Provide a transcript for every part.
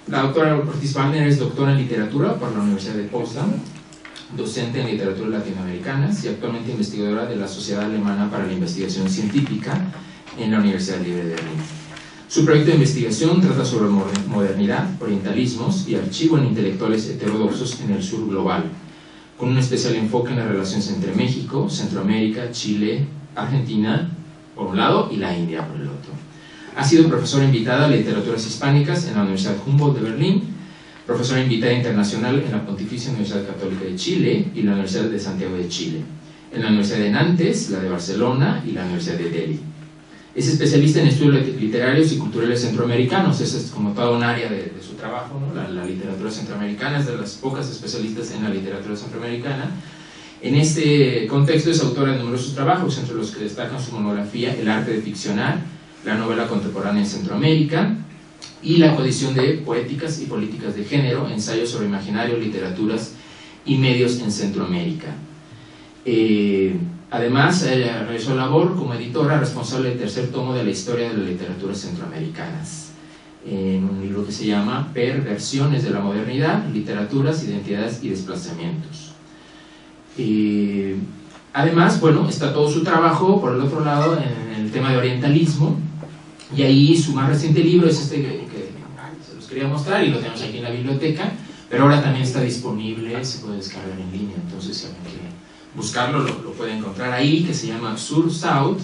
La doctora Ortiz Wagner es doctora en literatura por la Universidad de Potsdam, docente en literatura latinoamericanas y actualmente investigadora de la Sociedad Alemana para la Investigación Científica en la Universidad Libre de Berlín. Su proyecto de investigación trata sobre modernidad, orientalismos y archivo en intelectuales heterodoxos en el sur global, con un especial enfoque en las relaciones entre México, Centroamérica, Chile, Argentina, por un lado, y la India, por el otro. Ha sido profesora invitada de literaturas hispánicas en la Universidad Humboldt de Berlín, profesora invitada internacional en la Pontificia Universidad Católica de Chile y la Universidad de Santiago de Chile, en la Universidad de Nantes, la de Barcelona y la Universidad de Delhi. Es especialista en estudios literarios y culturales centroamericanos. Esa es como toda un área de su trabajo, ¿no? La literatura centroamericana es de las pocas especialistas en la literatura centroamericana. En este contexto es autora de numerosos trabajos, entre los que destacan su monografía El arte de ficcionar, la novela contemporánea en Centroamérica y la coedición de Poéticas y políticas de género, ensayos sobre imaginario, literaturas y medios en Centroamérica. Además, realizó labor como editora responsable del tercer tomo de la historia de las literaturas centroamericanas, en un libro que se llama Perversiones de la modernidad, literaturas, identidades y desplazamientos. Además, bueno, está todo su trabajo, por el otro lado, en el tema de orientalismo, y ahí su más reciente libro es este que se los quería mostrar y lo tenemos aquí en la biblioteca, pero ahora también está disponible, se puede descargar en línea, entonces si alguien quiere buscarlo, lo puede encontrar ahí, que se llama Sur-South,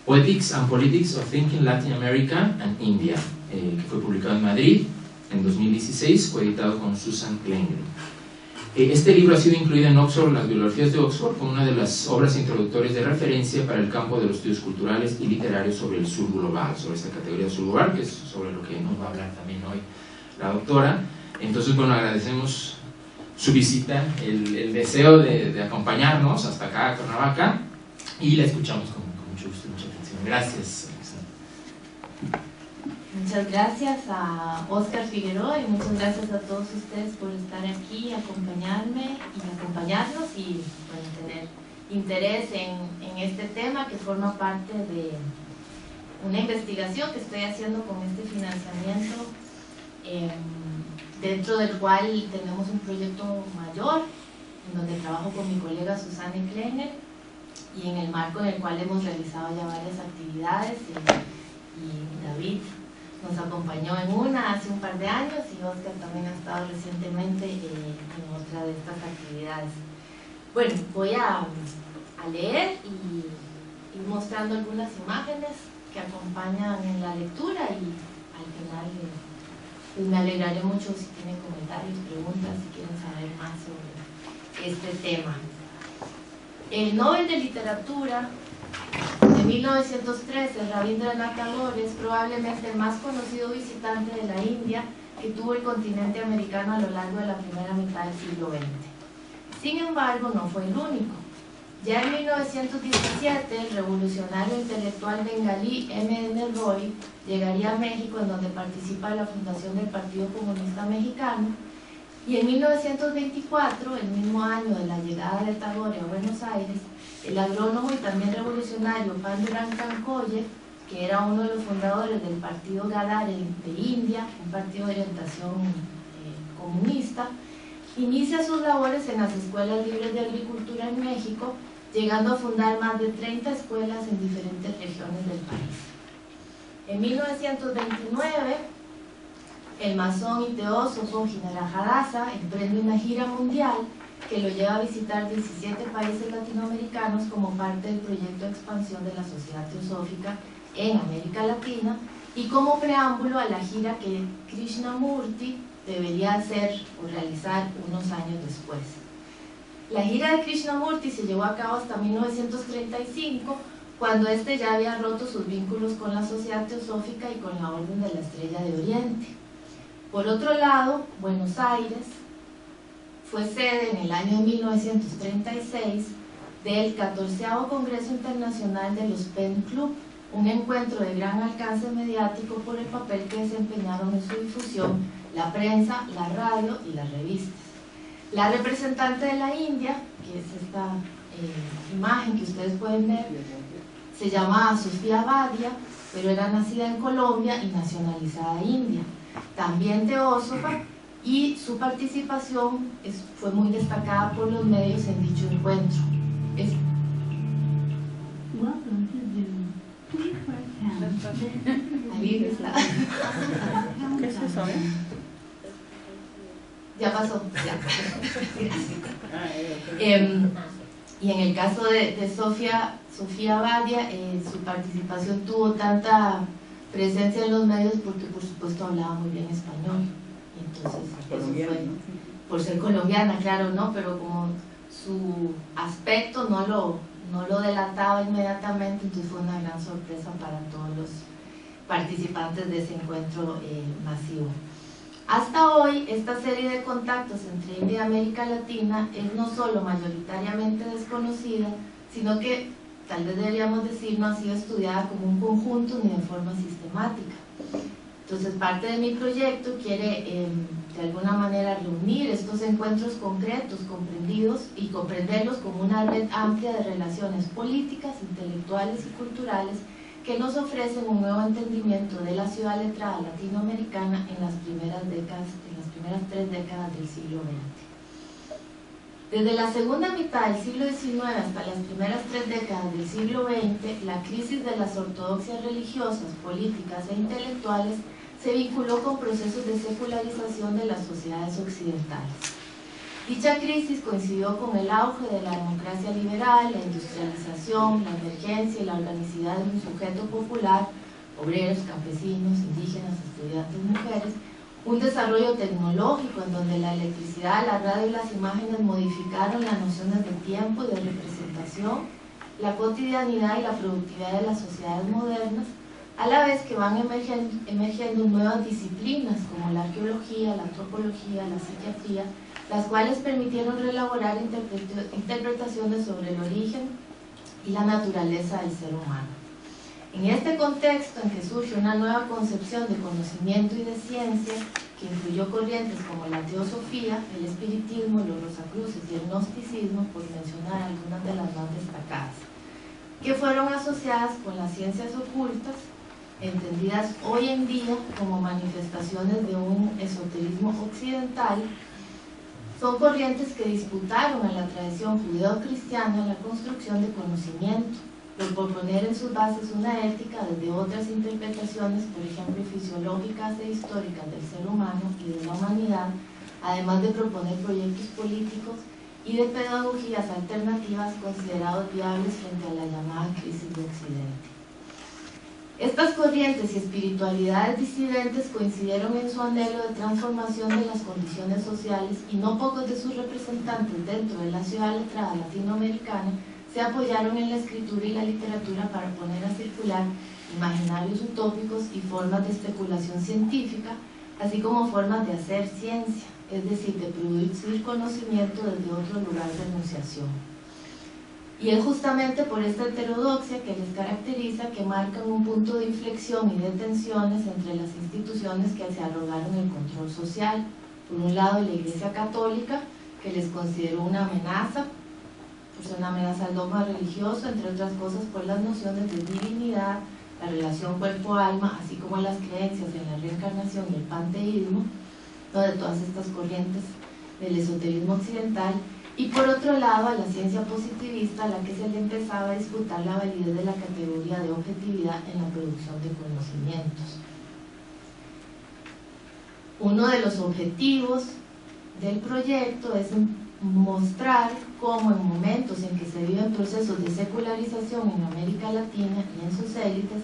Poetics and Politics of Thinking Latin America and India, que fue publicado en Madrid en 2016, coeditado con Susan Klengel. Este libro ha sido incluido en Oxford, las bibliografías de Oxford, como una de las obras introductorias de referencia para el campo de los estudios culturales y literarios sobre el sur global, sobre esta categoría del sur global, que es sobre lo que nos va a hablar también hoy la doctora. Entonces, bueno, agradecemos su visita, el deseo de acompañarnos hasta acá a Cuernavaca, y la escuchamos con mucho gusto y mucha atención. Gracias. Muchas gracias a Óscar Figueroa y muchas gracias a todos ustedes por estar aquí, acompañarme y acompañarnos y bueno, tener interés en este tema que forma parte de una investigación que estoy haciendo con este financiamiento, dentro del cual tenemos un proyecto mayor en donde trabajo con mi colega Susana Klengel y en el marco en el cual hemos realizado ya varias actividades y David nos acompañó en una hace un par de años y Óscar también ha estado recientemente en otra de estas actividades. Bueno, voy a leer y ir mostrando algunas imágenes que acompañan en la lectura y al final pues me alegraré mucho si tienen comentarios, preguntas, si quieren saber más sobre este tema. El Nobel de Literatura de 1913, Rabindranath Tagore, es probablemente el más conocido visitante de la India que tuvo el continente americano a lo largo de la primera mitad del siglo XX. Sin embargo, no fue el único. Ya en 1917, el revolucionario intelectual bengalí M.N. Roy llegaría a México, en donde participa en la fundación del Partido Comunista Mexicano, y en 1924, el mismo año de la llegada de Tagore a Buenos Aires, el agrónomo y también revolucionario Pandurang Kankoye, que era uno de los fundadores del Partido Ghadar de India, un partido de orientación comunista, inicia sus labores en las escuelas libres de agricultura en México, llegando a fundar más de 30 escuelas en diferentes regiones del país. En 1929, el masón y teósofo Jinarajadasa emprende una gira mundial que lo lleva a visitar 17 países latinoamericanos como parte del proyecto de expansión de la Sociedad Teosófica en América Latina y como preámbulo a la gira que Krishnamurti debería hacer o realizar unos años después. La gira de Krishnamurti se llevó a cabo hasta 1935, cuando este ya había roto sus vínculos con la Sociedad Teosófica y con la Orden de la Estrella de Oriente. Por otro lado, Buenos Aires fue sede en el año de 1936 del 14º Congreso Internacional de los Pen Club, un encuentro de gran alcance mediático por el papel que desempeñaron en su difusión la prensa, la radio y las revistas. La representante de la India, que es esta imagen que ustedes pueden ver, se llama Sofía Badia, pero era nacida en Colombia y nacionalizada india. también teósofa, y su participación fue muy destacada por los medios en dicho encuentro. Ahí está. ¿Qué es eso? Ya pasó, ya. Y en el caso de Sofía Badia, su participación tuvo tanta presencia en los medios porque por supuesto hablaba muy bien español. Entonces, eso fue, por ser colombiana, claro, ¿no? Pero como su aspecto no lo delataba inmediatamente, entonces fue una gran sorpresa para todos los participantes de ese encuentro masivo. Hasta hoy, esta serie de contactos entre India y América Latina es no solo mayoritariamente desconocida, sino que, tal vez deberíamos decir, no ha sido estudiada como un conjunto ni de forma sistemática. Entonces, parte de mi proyecto quiere, de alguna manera, reunir estos encuentros concretos, comprendidos, y comprenderlos como una red amplia de relaciones políticas, intelectuales y culturales que nos ofrecen un nuevo entendimiento de la ciudad letrada latinoamericana en las primeras 3 décadas del siglo XX. Desde la segunda mitad del siglo XIX hasta las primeras 3 décadas del siglo XX, la crisis de las ortodoxias religiosas, políticas e intelectuales se vinculó con procesos de secularización de las sociedades occidentales. Dicha crisis coincidió con el auge de la democracia liberal, la industrialización, la emergencia y la organicidad de un sujeto popular, obreros, campesinos, indígenas, estudiantes, mujeres, un desarrollo tecnológico en donde la electricidad, la radio y las imágenes modificaron las nociones de tiempo y de representación, la cotidianidad y la productividad de las sociedades modernas, a la vez que van emergiendo nuevas disciplinas como la arqueología, la antropología, la psiquiatría, las cuales permitieron reelaborar interpretaciones sobre el origen y la naturaleza del ser humano. En este contexto en que surge una nueva concepción de conocimiento y de ciencia, que incluyó corrientes como la teosofía, el espiritismo, los rosacruces y el gnosticismo, por mencionar algunas de las más destacadas, que fueron asociadas con las ciencias ocultas, entendidas hoy en día como manifestaciones de un esoterismo occidental, son corrientes que disputaron a la tradición judeo-cristiana la construcción de conocimiento, por poner en sus bases una ética desde otras interpretaciones, por ejemplo, fisiológicas e históricas del ser humano y de la humanidad, además de proponer proyectos políticos y de pedagogías alternativas considerados viables frente a la llamada crisis de Occidente. Estas corrientes y espiritualidades disidentes coincidieron en su anhelo de transformación de las condiciones sociales y no pocos de sus representantes dentro de la ciudad letrada latinoamericana se apoyaron en la escritura y la literatura para poner a circular imaginarios utópicos y formas de especulación científica, así como formas de hacer ciencia, es decir, de producir conocimiento desde otro lugar de enunciación. Y es justamente por esta heterodoxia que les caracteriza que marcan un punto de inflexión y de tensiones entre las instituciones que se arrogaron el control social. Por un lado, la Iglesia Católica, que les consideró una amenaza, pues una amenaza al dogma religioso, entre otras cosas por las nociones de divinidad, la relación cuerpo-alma, así como las creencias en la reencarnación y el panteísmo, ¿no?, de todas estas corrientes del esoterismo occidental. Y por otro lado, a la ciencia positivista, a la que se le empezaba a disputar la validez de la categoría de objetividad en la producción de conocimientos. Uno de los objetivos del proyecto es mostrar cómo en momentos en que se viven procesos de secularización en América Latina y en sus élites,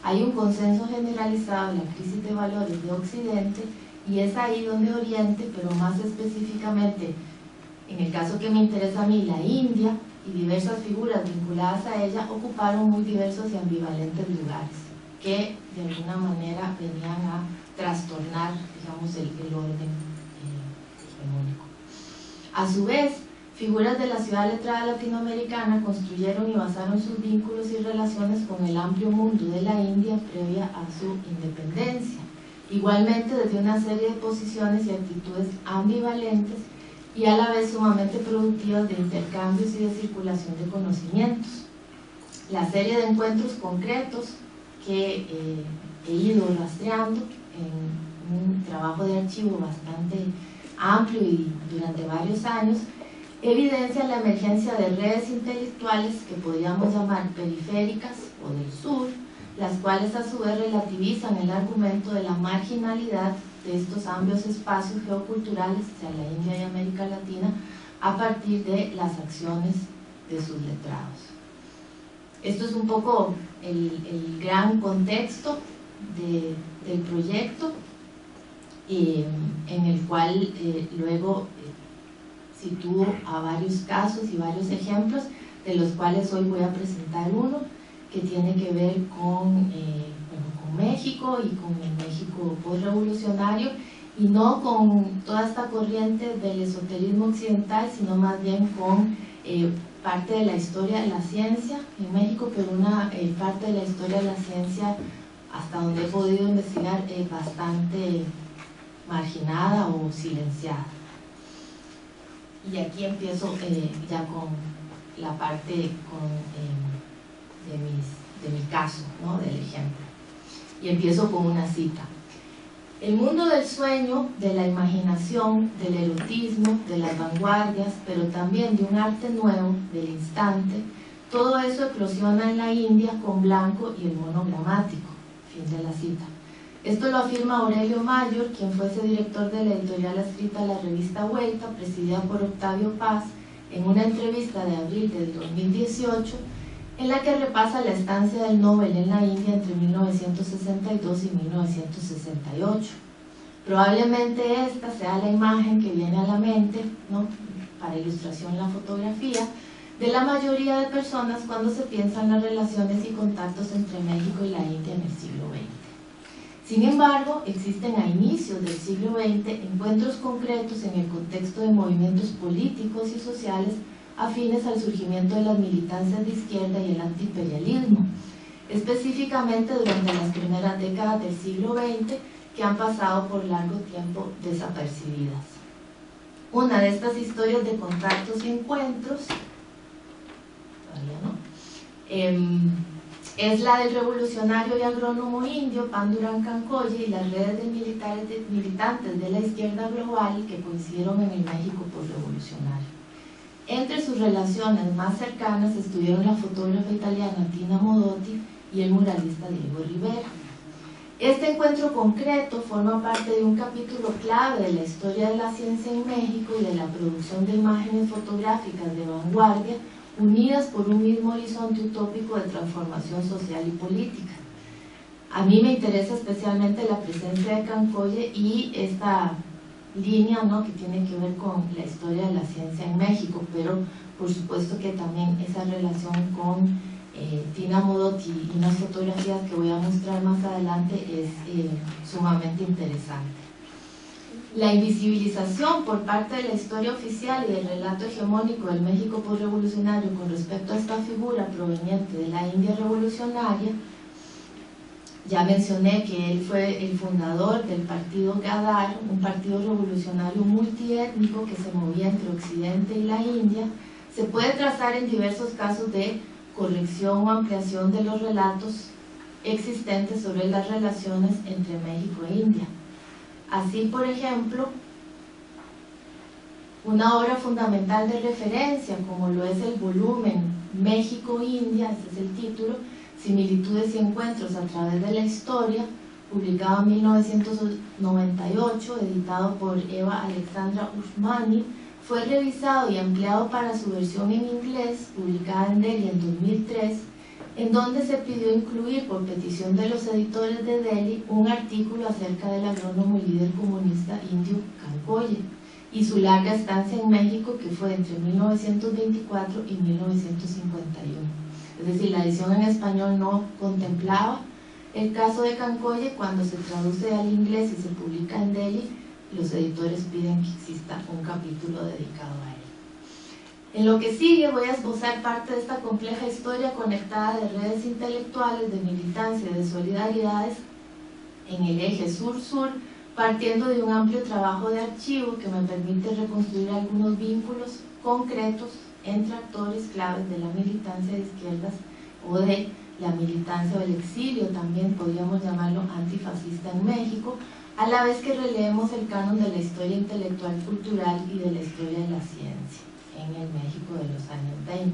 hay un consenso generalizado en la crisis de valores de Occidente, y es ahí donde Oriente, pero más específicamente, en el caso que me interesa a mí, la India y diversas figuras vinculadas a ella ocuparon muy diversos y ambivalentes lugares que de alguna manera venían a trastornar, digamos, el orden hegemónico. A su vez, figuras de la ciudad letrada latinoamericana construyeron y basaron sus vínculos y relaciones con el amplio mundo de la India previa a su independencia, igualmente desde una serie de posiciones y actitudes ambivalentes y a la vez sumamente productivas de intercambios y de circulación de conocimientos. La serie de encuentros concretos que he ido rastreando en un trabajo de archivo bastante amplio y durante varios años, evidencia la emergencia de redes intelectuales que podríamos llamar periféricas o del sur, las cuales a su vez relativizan el argumento de la marginalidad de estos amplios espacios geoculturales hacia la India y América Latina a partir de las acciones de sus letrados. Esto es un poco el gran contexto del proyecto, en el cual luego sitúo a varios casos y varios ejemplos, de los cuales hoy voy a presentar uno que tiene que ver con México y con el México postrevolucionario, y no con toda esta corriente del esoterismo occidental, sino más bien con parte de la historia de la ciencia en México, pero una parte de la historia de la ciencia, hasta donde he podido investigar, bastante marginada o silenciada. Y aquí empiezo ya con la parte de mi caso, ¿no? Del ejemplo. Y empiezo con una cita. El mundo del sueño, de la imaginación, del erotismo, de las vanguardias, pero también de un arte nuevo, del instante, todo eso eclosiona en la India con Blanco y el monogramático. Fin de la cita. Esto lo afirma Aurelio Mayor, quien fuese director de la editorial adscrita a la revista Vuelta, presidida por Octavio Paz, en una entrevista de abril del 2018, en la que repasa la estancia del Nobel en la India entre 1962 y 1968. Probablemente esta sea la imagen que viene a la mente, ¿no?, para ilustración la fotografía, de la mayoría de personas cuando se piensan las relaciones y contactos entre México y la India en el siglo XX. Sin embargo, existen a inicios del siglo XX encuentros concretos en el contexto de movimientos políticos y sociales afines al surgimiento de las militancias de izquierda y el antiimperialismo, específicamente durante las primeras décadas del siglo XX, que han pasado por largo tiempo desapercibidas. Una de estas historias de contactos y encuentros, es la del revolucionario y agrónomo indio Panduran Kankoye y las redes de militantes de la izquierda global que coincidieron en el México postrevolucionario. Entre sus relaciones más cercanas estuvieron la fotógrafa italiana Tina Modotti y el muralista Diego Rivera. Este encuentro concreto forma parte de un capítulo clave de la historia de la ciencia en México y de la producción de imágenes fotográficas de vanguardia unidas por un mismo horizonte utópico de transformación social y política. A mí me interesa especialmente la presencia de Kankoye y esta línea, ¿no?, que tiene que ver con la historia de la ciencia en México, pero por supuesto que también esa relación con Tina Modotti y unas fotografías que voy a mostrar más adelante es sumamente interesante. La invisibilización por parte de la historia oficial y del relato hegemónico del México postrevolucionario con respecto a esta figura proveniente de la India revolucionaria. Ya mencioné que él fue el fundador del partido Ghadar, un partido revolucionario multiétnico que se movía entre Occidente y la India. Se puede trazar en diversos casos de corrección o ampliación de los relatos existentes sobre las relaciones entre México e India. Así, por ejemplo, una obra fundamental de referencia, como lo es el volumen México-India, este es el título, Similitudes y encuentros a través de la historia, publicado en 1998, editado por Eva Alexandra Usmani, fue revisado y ampliado para su versión en inglés, publicada en Delhi en 2003, en donde se pidió incluir, por petición de los editores de Delhi, un artículo acerca del agrónomo y líder comunista indio Kankoye y su larga estancia en México, que fue entre 1924 y 1951. Es decir, la edición en español no contemplaba el caso de Kankoye. Cuando se traduce al inglés y se publica en Delhi, los editores piden que exista un capítulo dedicado a él. En lo que sigue voy a esbozar parte de esta compleja historia conectada de redes intelectuales, de militancia y de solidaridades en el eje sur-sur, partiendo de un amplio trabajo de archivo que me permite reconstruir algunos vínculos concretos entre actores claves de la militancia de izquierdas o de la militancia o el exilio, también podríamos llamarlo antifascista en México, a la vez que releemos el canon de la historia intelectual cultural y de la historia de la ciencia en el México de los años 20.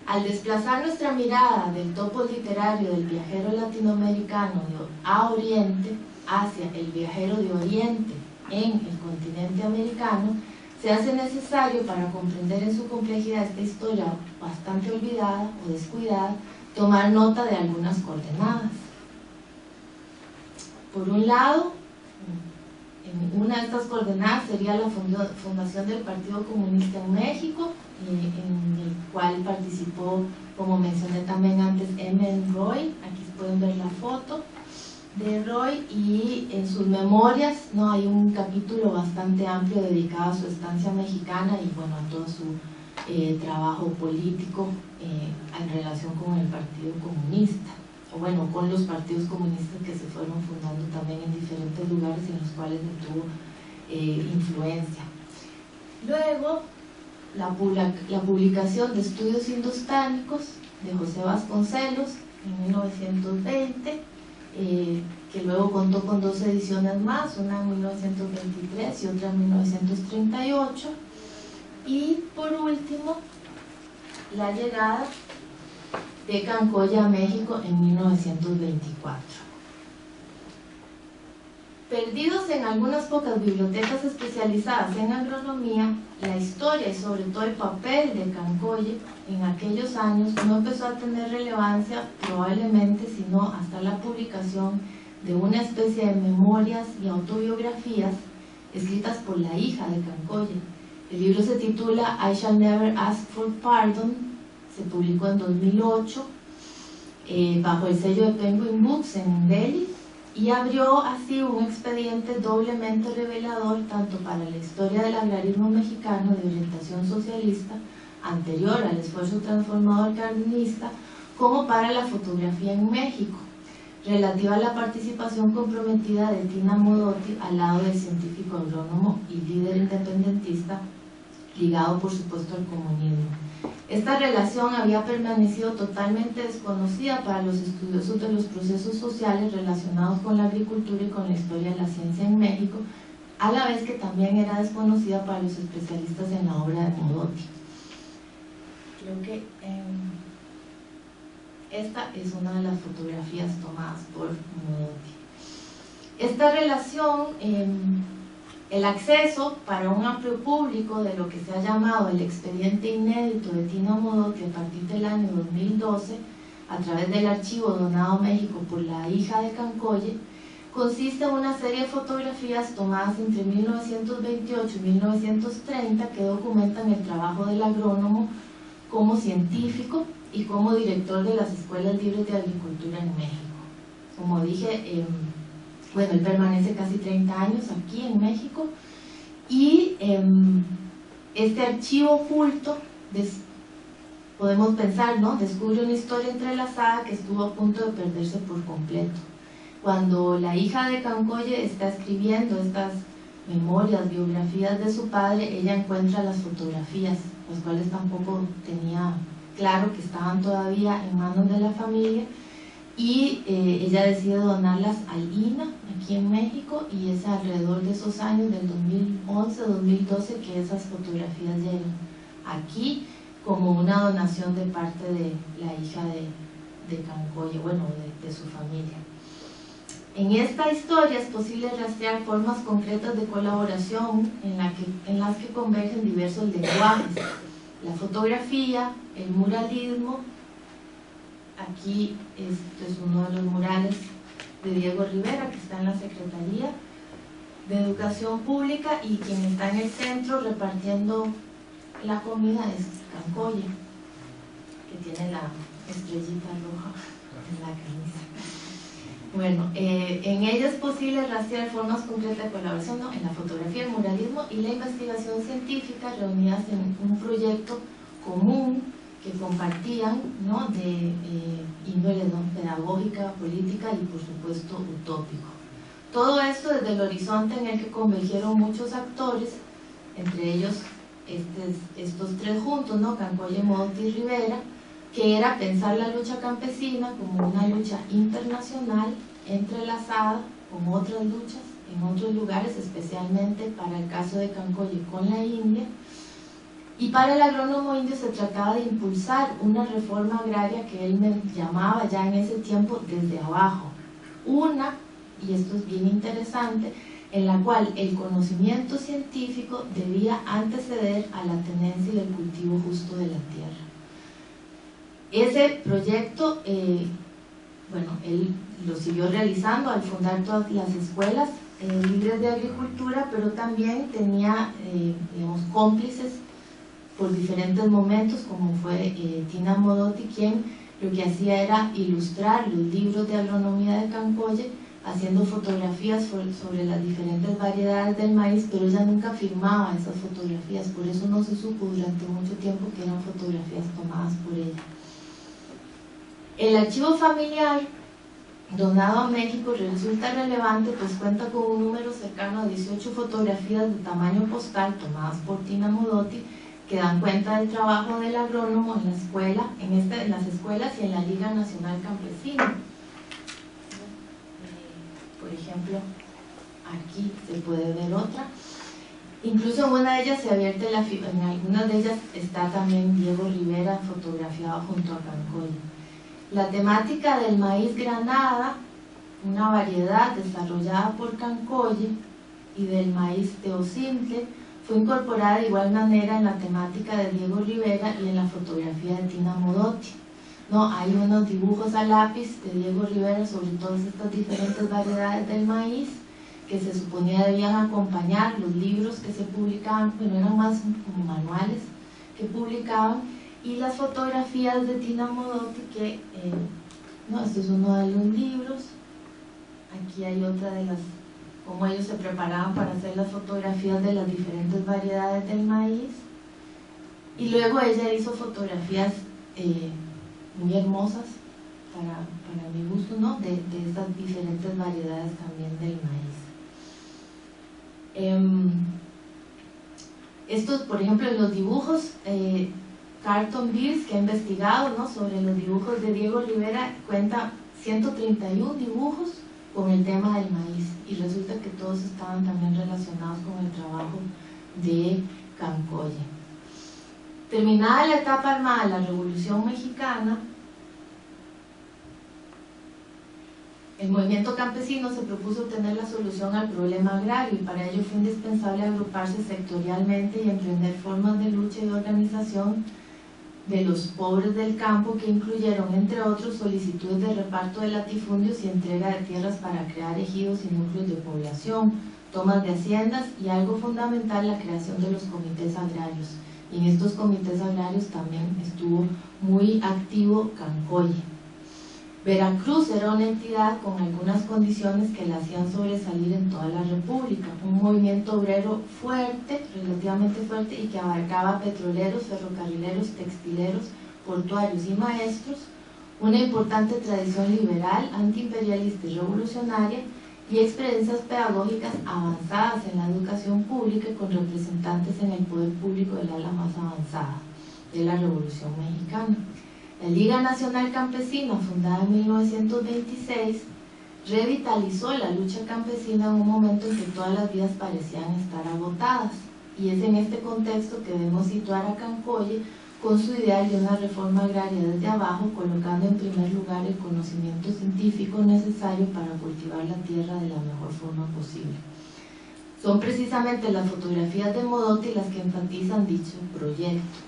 Al desplazar nuestra mirada del topo literario del viajero latinoamericano a Oriente hacia el viajero de Oriente en el continente americano, se hace necesario, para comprender en su complejidad esta historia bastante olvidada o descuidada, tomar nota de algunas coordenadas. Por un lado, una de estas coordenadas sería la fundación del Partido Comunista en México, en el cual participó, como mencioné también antes, M. Roy. Aquí pueden ver la foto de Roy, y en sus memorias, ¿no?, hay un capítulo bastante amplio dedicado a su estancia mexicana y bueno, a todo su trabajo político en relación con el Partido Comunista, o bueno, con los partidos comunistas que se fueron fundando también en diferentes lugares en los cuales tuvo influencia. Luego, la publicación de Estudios Indostánicos de José Vasconcelos en 1920, que luego contó con 2 ediciones más, una en 1923 y otra en 1938, y por último la llegada de Cancolle a México en 1924. Perdidos en algunas pocas bibliotecas especializadas en agronomía, la historia y sobre todo el papel de Cancolle en aquellos años no empezó a tener relevancia probablemente sino hasta la publicación de una especie de memorias y autobiografías escritas por la hija de Cancolle. El libro se titula I Shall Never Ask for Pardon, se publicó en 2008 bajo el sello de Penguin Books en Delhi, y abrió así un expediente doblemente revelador tanto para la historia del agrarismo mexicano de orientación socialista anterior al esfuerzo transformador cardenista, como para la fotografía en México, relativa a la participación comprometida de Tina Modotti al lado del científico agrónomo y líder independentista ligado por supuesto al comunismo. Esta relación había permanecido totalmente desconocida para los estudiosos de los procesos sociales relacionados con la agricultura y con la historia de la ciencia en México, a la vez que también era desconocida para los especialistas en la obra de Modotti. Creo que esta es una de las fotografías tomadas por Modotti. Esta relación, el acceso para un amplio público de lo que se ha llamado el expediente inédito de Tina Modotti a partir del año 2012, a través del archivo donado a México por la hija de Cancolle, consiste en una serie de fotografías tomadas entre 1928 y 1930 que documentan el trabajo del agrónomo como científico y como director de las escuelas libres de agricultura en México. Como dije, bueno, él permanece casi 30 años aquí en México, y este archivo oculto, podemos pensar, ¿no?, descubre una historia entrelazada que estuvo a punto de perderse por completo. Cuando la hija de Cancolle está escribiendo estas memorias, biografías de su padre, ella encuentra las fotografías, las cuales tampoco tenía claro que estaban todavía en manos de la familia, y ella decide donarlas al INA aquí en México, y es alrededor de esos años del 2011-2012 que esas fotografías llegan aquí como una donación de parte de la hija de Cancolle, bueno, de su familia. En esta historia es posible rastrear formas concretas de colaboración en las que convergen diversos lenguajes: la fotografía, el muralismo. Aquí este es uno de los murales de Diego Rivera, que está en la Secretaría de Educación Pública, y quien está en el centro repartiendo la comida es Cancolle, que tiene la estrellita roja en la camisa. Bueno, en ella es posible rastrear formas concretas de colaboración, ¿no?, en la fotografía, el muralismo y la investigación científica, reunidas en un proyecto común que compartían, ¿no?, de índole, ¿no?, pedagógica, política y por supuesto utópico. Todo esto desde el horizonte en el que convergieron muchos actores, entre ellos estos tres juntos, ¿no?, Cancolle, Modotti y Rivera, que era pensar la lucha campesina como una lucha internacional, entrelazada, con otras luchas en otros lugares, especialmente para el caso de Cancolle con la India. Y para el agrónomo indio se trataba de impulsar una reforma agraria que él me llamaba ya en ese tiempo desde abajo. Una, y esto es bien interesante, en la cual el conocimiento científico debía anteceder a la tenencia y el cultivo justo de la tierra. Ese proyecto, bueno, él lo siguió realizando al fundar todas las escuelas libres de agricultura, pero también tenía, digamos, cómplices por diferentes momentos, como fue Tina Modotti, quien lo que hacía era ilustrar los libros de agronomía de Cancolle, haciendo fotografías sobre las diferentes variedades del maíz, pero ella nunca firmaba esas fotografías, por eso no se supo durante mucho tiempo que eran fotografías tomadas por ella. El archivo familiar donado a México resulta relevante, pues cuenta con un número cercano a 18 fotografías de tamaño postal tomadas por Tina Modotti, que dan cuenta del trabajo del agrónomo en la escuela, en las escuelas y en la Liga Nacional Campesina. Por ejemplo, aquí se puede ver otra. Incluso en una de ellas se advierte, en algunas de ellas está también Diego Rivera fotografiado junto a Cancolle. La temática del maíz granada, una variedad desarrollada por Cancolle, y del maíz teocintle, fue incorporada de igual manera en la temática de Diego Rivera y en la fotografía de Tina Modotti. No, hay unos dibujos a lápiz de Diego Rivera sobre todas estas diferentes variedades del maíz que se suponía debían acompañar los libros que se publicaban, pero eran más como manuales que publicaban, y las fotografías de Tina Modotti que, no, este es uno de los libros, aquí hay otra de las, cómo ellos se preparaban para hacer las fotografías de las diferentes variedades del maíz, y luego ella hizo fotografías muy hermosas para mi gusto, ¿no? de estas diferentes variedades también del maíz. Estos, por ejemplo, los dibujos, Carlton Beers, que ha investigado, ¿no?, sobre los dibujos de Diego Rivera, cuenta 131 dibujos con el tema del maíz, y resulta que todos estaban también relacionados con el trabajo de Cancolle. Terminada la etapa armada de la Revolución Mexicana, el movimiento campesino se propuso tener la solución al problema agrario, y para ello fue indispensable agruparse sectorialmente y emprender formas de lucha y de organización de los pobres del campo, que incluyeron, entre otros, solicitudes de reparto de latifundios y entrega de tierras para crear ejidos y núcleos de población, tomas de haciendas y, algo fundamental, la creación de los comités agrarios. Y en estos comités agrarios también estuvo muy activo Cancolle. Veracruz era una entidad con algunas condiciones que la hacían sobresalir en toda la República, un movimiento obrero fuerte, relativamente fuerte, y que abarcaba petroleros, ferrocarrileros, textileros, portuarios y maestros, una importante tradición liberal, antiimperialista y revolucionaria, y experiencias pedagógicas avanzadas en la educación pública, con representantes en el poder público del ala más avanzada de la Revolución Mexicana. La Liga Nacional Campesina, fundada en 1926, revitalizó la lucha campesina en un momento en que todas las vías parecían estar agotadas, y es en este contexto que debemos situar a Cancolle con su ideal de una reforma agraria desde abajo, colocando en primer lugar el conocimiento científico necesario para cultivar la tierra de la mejor forma posible. Son precisamente las fotografías de Modotti las que enfatizan dicho proyecto.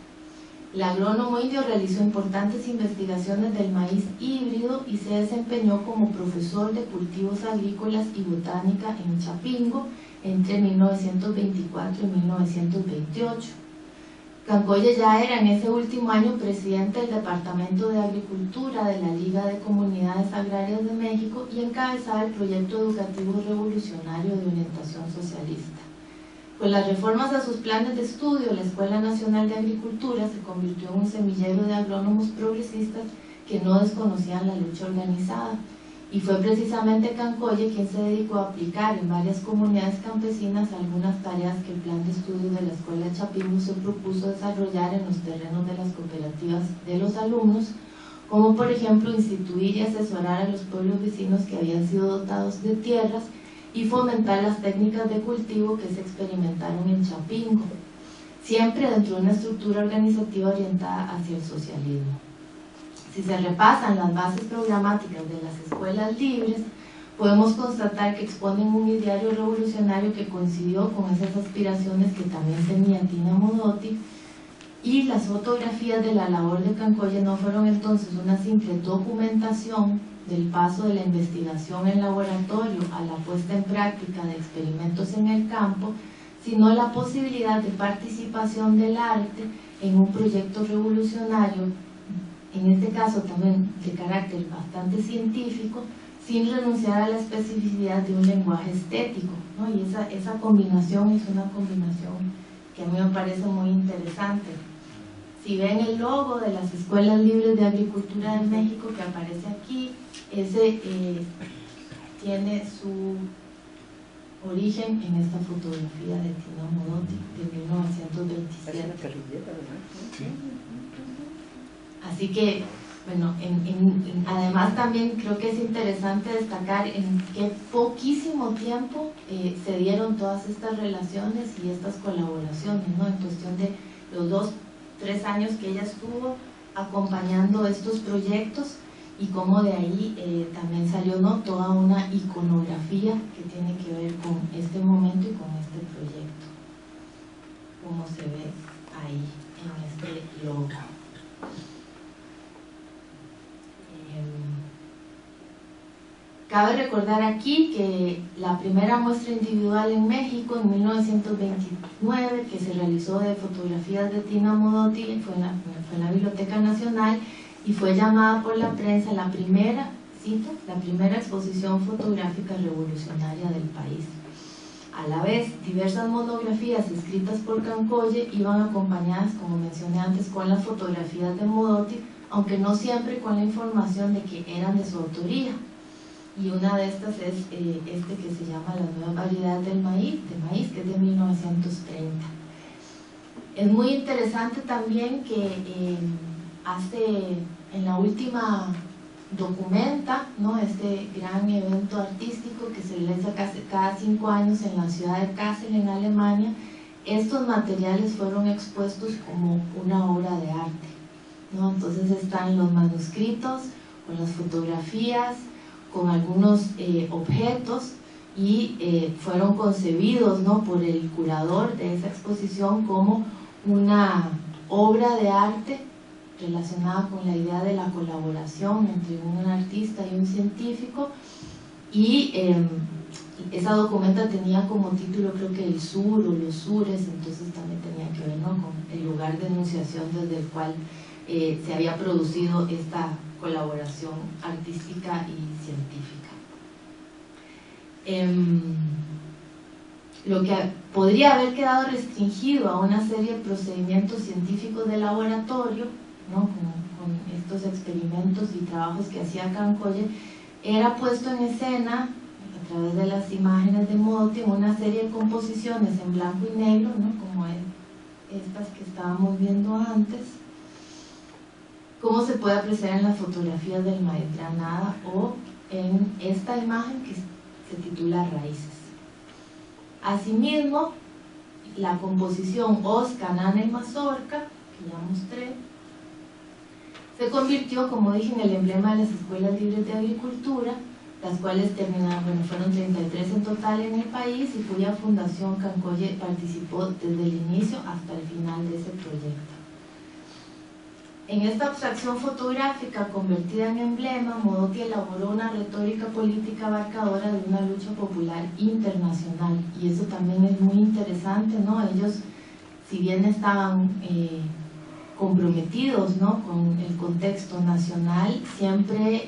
El agrónomo indio realizó importantes investigaciones del maíz híbrido y se desempeñó como profesor de cultivos agrícolas y botánica en Chapingo entre 1924 y 1928. Cancolle ya era en ese último año presidente del Departamento de Agricultura de la Liga de Comunidades Agrarias de México y encabezaba el proyecto educativo revolucionario de orientación socialista. Con las reformas a sus planes de estudio, la Escuela Nacional de Agricultura se convirtió en un semillero de agrónomos progresistas que no desconocían la lucha organizada, y fue precisamente Cancolle quien se dedicó a aplicar en varias comunidades campesinas algunas tareas que el plan de estudio de la Escuela de Chapingo se propuso desarrollar en los terrenos de las cooperativas de los alumnos, como por ejemplo instituir y asesorar a los pueblos vecinos que habían sido dotados de tierras y fomentar las técnicas de cultivo que se experimentaron en Chapingo, siempre dentro de una estructura organizativa orientada hacia el socialismo. Si se repasan las bases programáticas de las escuelas libres, podemos constatar que exponen un ideario revolucionario que coincidió con esas aspiraciones que también tenía Tina Modotti, y las fotografías de la labor de Cancolle no fueron entonces una simple documentación del paso de la investigación en laboratorio a la puesta en práctica de experimentos en el campo, sino la posibilidad de participación del arte en un proyecto revolucionario, en este caso también de carácter bastante científico, sin renunciar a la especificidad de un lenguaje estético, ¿no? Y esa combinación es una combinación que a mí me parece muy interesante. Si ven el logo de las Escuelas Libres de Agricultura de México que aparece aquí, ese tiene su origen en esta fotografía de Tina Modotti de 1927. Así que, bueno, además también creo que es interesante destacar en qué poquísimo tiempo se dieron todas estas relaciones y estas colaboraciones, ¿no? En cuestión de los 2-3 años que ella estuvo acompañando estos proyectos, y cómo de ahí también salió, ¿no?, toda una iconografía que tiene que ver con este momento y con este proyecto, como se ve ahí en este logo. Cabe recordar aquí que la primera muestra individual en México en 1929, que se realizó de fotografías de Tina Modotti, fue en la Biblioteca Nacional, y fue llamada por la prensa la primera, cito, la primera exposición fotográfica revolucionaria del país. A la vez, diversas monografías escritas por Cancolle iban acompañadas, como mencioné antes, con las fotografías de Modotti, aunque no siempre con la información de que eran de su autoría. Y una de estas es este que se llama Las nuevas variedades del maíz, que es de 1930. Es muy interesante también que en la última documenta, ¿no?, este gran evento artístico que se realiza cada 5 años en la ciudad de Kassel, en Alemania. Estos materiales fueron expuestos como una obra de arte, ¿no? Entonces están los manuscritos, con las fotografías, con algunos objetos, y fueron concebidos, ¿no?, por el curador de esa exposición como una obra de arte relacionada con la idea de la colaboración entre un artista y un científico. Y esa documenta tenía como título, creo que El Sur o Los Sures, entonces también tenía que ver, ¿no?, con el lugar de enunciación desde el cual se había producido esta colaboración artística y científica. Lo que podría haber quedado restringido a una serie de procedimientos científicos de laboratorio, ¿no?, con estos experimentos y trabajos que hacía Cancolle, era puesto en escena a través de las imágenes de Modotti en una serie de composiciones en blanco y negro, ¿no?, como estas que estábamos viendo antes, como se puede apreciar en las fotografías del maíz granada o en esta imagen que se titula Raíces. Asimismo, la composición Os, Canana y Mazorca, que ya mostré, se convirtió, como dije, en el emblema de las Escuelas Libres de Agricultura, las cuales terminaron, bueno, fueron 33 en total en el país, y cuya fundación Cancolle participó desde el inicio hasta el final de ese proyecto. En esta abstracción fotográfica convertida en emblema, Modotti elaboró una retórica política abarcadora de una lucha popular internacional, y eso también es muy interesante, ¿no? Ellos, si bien estaban comprometidos, ¿no?, con el contexto nacional, siempre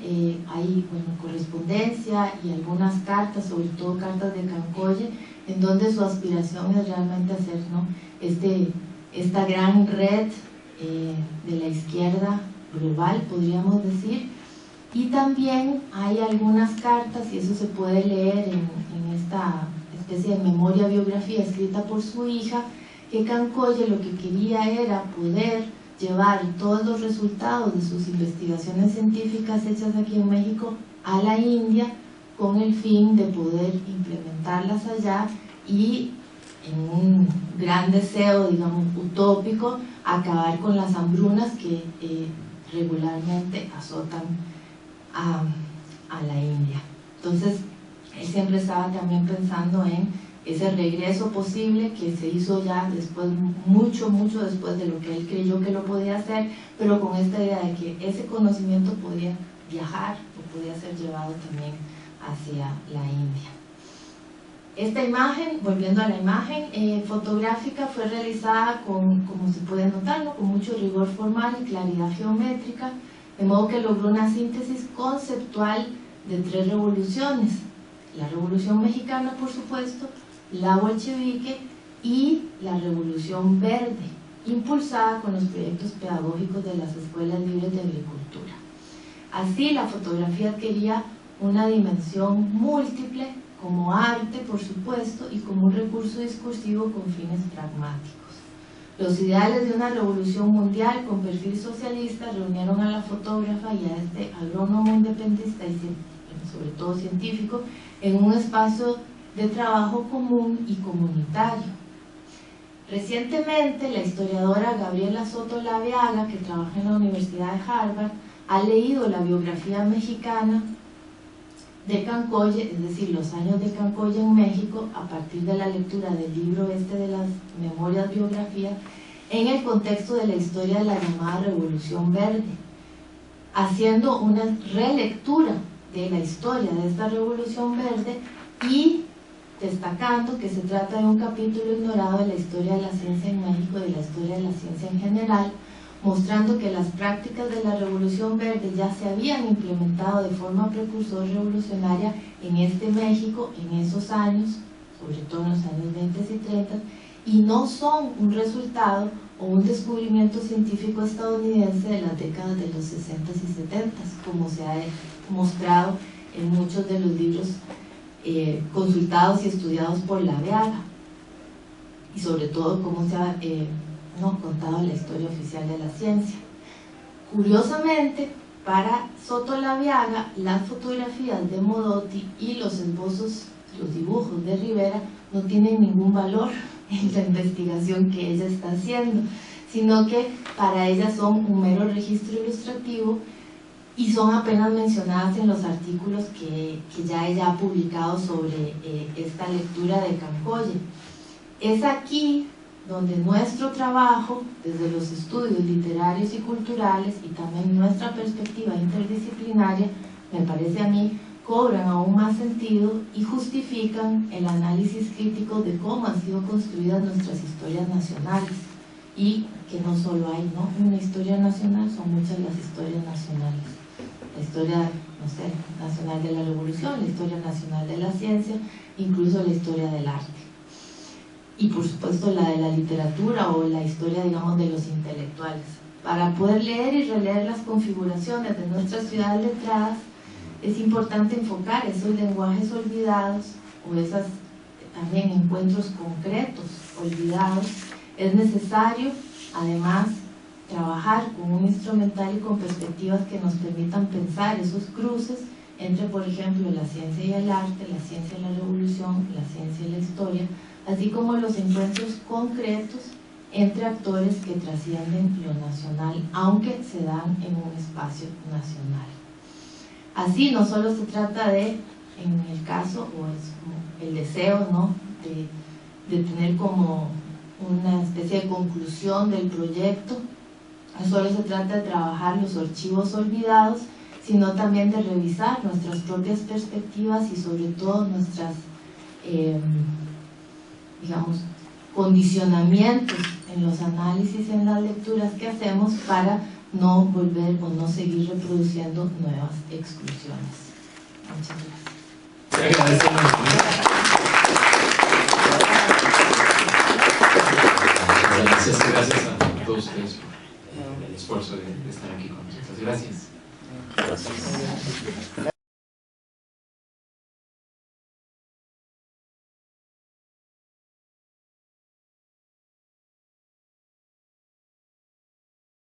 hay, bueno, correspondencia y algunas cartas, sobre todo cartas de Cancolle, en donde su aspiración es realmente hacer, ¿no?, esta gran red de la izquierda global, podríamos decir. Y también hay algunas cartas, y eso se puede leer en esta especie de memoria biografía escrita por su hija, que Cancolle lo que quería era poder llevar todos los resultados de sus investigaciones científicas hechas aquí en México a la India con el fin de poder implementarlas allá y, en un gran deseo, digamos, utópico, acabar con las hambrunas que regularmente azotan a la India. Entonces, él siempre estaba también pensando en ese regreso posible que se hizo ya después, mucho después de lo que él creyó que lo podía hacer, pero con esta idea de que ese conocimiento podía viajar o podía ser llevado también hacia la India. Esta imagen, volviendo a la imagen fotográfica, fue realizada con, como se puede notar, ¿no?, con mucho rigor formal y claridad geométrica, de modo que logró una síntesis conceptual de 3 revoluciones: la Revolución Mexicana, por supuesto, la bolchevique y la Revolución Verde, impulsada con los proyectos pedagógicos de las escuelas libres de agricultura. Así, la fotografía adquiría una dimensión múltiple como arte, por supuesto, y como un recurso discursivo con fines pragmáticos. Los ideales de una revolución mundial con perfil socialista reunieron a la fotógrafa y a este agrónomo independentista y sobre todo científico en un espacio de trabajo común y comunitario. Recientemente, la historiadora Gabriela Soto Laveaga, que trabaja en la Universidad de Harvard, ha leído la biografía mexicana de Cancolle, es decir, los años de Cancolle en México, a partir de la lectura del libro de las memorias biografías, en el contexto de la historia de la llamada Revolución Verde, haciendo una relectura de la historia de esta Revolución Verde y destacando que se trata de un capítulo ignorado de la historia de la ciencia en México y de la historia de la ciencia en general, mostrando que las prácticas de la Revolución Verde ya se habían implementado de forma precursor revolucionaria en este México en esos años, sobre todo en los años 20 y 30, y no son un resultado o un descubrimiento científico estadounidense de las décadas de los 60 y 70, como se ha mostrado en muchos de los libros consultados y estudiados por Laveaga, y sobre todo cómo se ha contado la historia oficial de la ciencia. Curiosamente, para Soto Laveaga, las fotografías de Modotti y los esbozos, los dibujos de Rivera no tienen ningún valor en la investigación que ella está haciendo, sino que para ella son un mero registro ilustrativo y son apenas mencionadas en los artículos que ya ella ha publicado sobre esta lectura de Cancolle. Es aquí donde nuestro trabajo, desde los estudios literarios y culturales y también nuestra perspectiva interdisciplinaria, me parece a mí, cobran aún más sentido y justifican el análisis crítico de cómo han sido construidas nuestras historias nacionales, y que no solo hay una historia nacional, son muchas las historias nacionales. La historia, no sé, nacional de la revolución, la historia nacional de la ciencia, incluso la historia del arte. Y por supuesto la de la literatura o la historia, digamos, de los intelectuales. Para poder leer y releer las configuraciones de nuestras ciudades letradas, es importante enfocar esos lenguajes olvidados o esos también encuentros concretos olvidados. Es necesario, además, trabajar con un instrumental y con perspectivas que nos permitan pensar esos cruces entre, por ejemplo, la ciencia y el arte, la ciencia y la revolución, la ciencia y la historia, así como los encuentros concretos entre actores que trascienden lo nacional, aunque se dan en un espacio nacional. Así, no solo se trata de, en el caso, o es el deseo, de tener como una especie de conclusión del proyecto, no solo se trata de trabajar los archivos olvidados, sino también de revisar nuestras propias perspectivas y sobre todo nuestras, digamos, condicionamientos en los análisis y en las lecturas que hacemos para no volver o no seguir reproduciendo nuevas exclusiones. Muchas gracias. Te agradecemos. Gracias a todos ustedes por el esfuerzo de estar aquí con nosotros. Gracias.